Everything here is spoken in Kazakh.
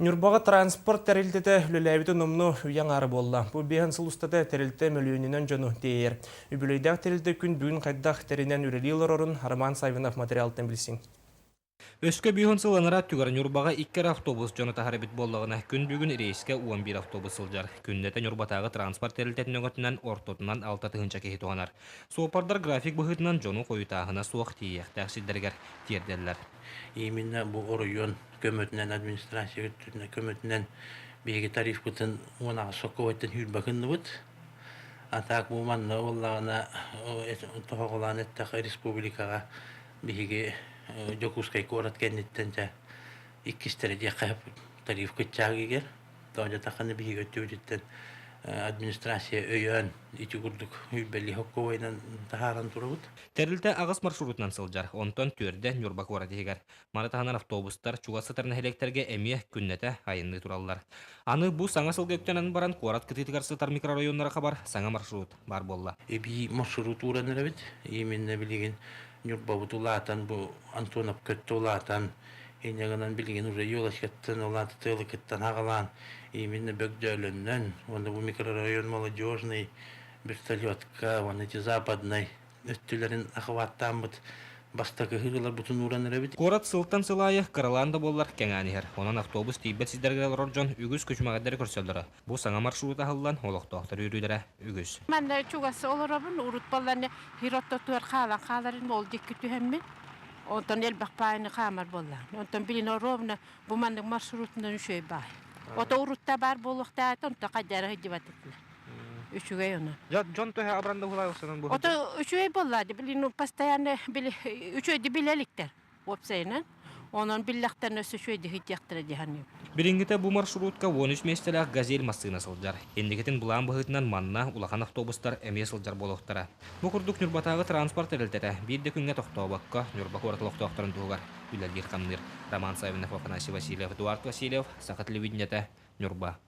Нюрбаға транспорт тәрелтеті үліләбіті номну үйен ары болла. Бұл бейін сылыстаты тәрелті мөліөнінен жону дейір. Үбілейдәк тәрелті күн бүгін қайдақ тәрінен үрелейлер орын Арман Сайвинов материалтын білсін. Өскө бүйін сыланыра түгір Нюрбаға 2 автобус жоны тахарабит боллағына күн бүгін рейске 11 автобус сылжар. Күннеті Нюрбатағы транспорт тәрелтетін өңітінен ортотынан 6 тығынча кехи туғанар. Суопардар график бұхытынан жону қойытағына суық тиек тәқсиддергер тиерделлер. Именно бұл оройон көмөтінен администрация көмөтінен беге тариф бұтын оңаға соқы өттен хүрбақынны бұд. Атақ бұл манна олағына тоғылан әттіқ республикаға беге жокускай корат кәнеттен жа иккістері де қайып тариф күтчағы егер. Тоғын жатақаны беге өттен администрация өйен ити күрдік хүрбәлі хоққы ойынан тахаран тұры бұд. Тәрілті ағыс маршрутынан сылжар, онтон түрді Нюрбак орады егер. Маратағынан автобустар чуғасы тарны электерге әмие күннеті айынды тураллар. Аны бұл саңа сылғы өктенен баран қорат кітетігарсытар микрорайонларға қабар саңа маршрут бар болла. Эби маршрут ураныр бит. Именно билеген Нюрба бутулатан бу Антонов көттулатан энегенен билеген уже елашкаттан олаты тылыкыттан агалан. Именно бөгдөлөннөн, онда бу микрорайон молодежный, вертолетка, вон эти западный өттүлерин ахваттан бут бастакы хырылар бутун ураныр бит. Корат сылтан сылайы қараланда боллар кәңәнігер. Онан автобус тейбет сіздергелер оржон үгіз көчмағадары көрселдері. Бұл саңа маршрута халлан олықтоқтар үйрүдері үгіз. Мен чугасы оларабын урут болланы хироттотуар қаларын ол деккіту хеммен. Онтан ел бақпайыны қамар боллан. Онтан білін оровна бұл мандың маршрутынан үшөй бай. Ота урутта бар болуқта атын, онта қайдары хыджы батытлы. Üçüge ona. Ya John Tohe abranda hulay olsanın bu. O da üçüge bolladı. Bilin pastayanı üçüge bilelikler. Opsayla. Onun billaktan ösü üçüge hiç yaktırı dihanıyor. Birincite bu marşrutka 13 mesele gazel masına sılcar. Endiketin bulan bahıtından manna ulakan avtobuslar emye sılcar boluqtara. Bu kurduk Nürbatağı transport ediltete. Bir de künge toxtağı bakka Nürbak oratlıq toxtarın tuğar. Ülelgir kanlir. Roman Savinov, Afanasy Vasilyev, Eduard Vasilyev, Sakat Televideniete, Nürba.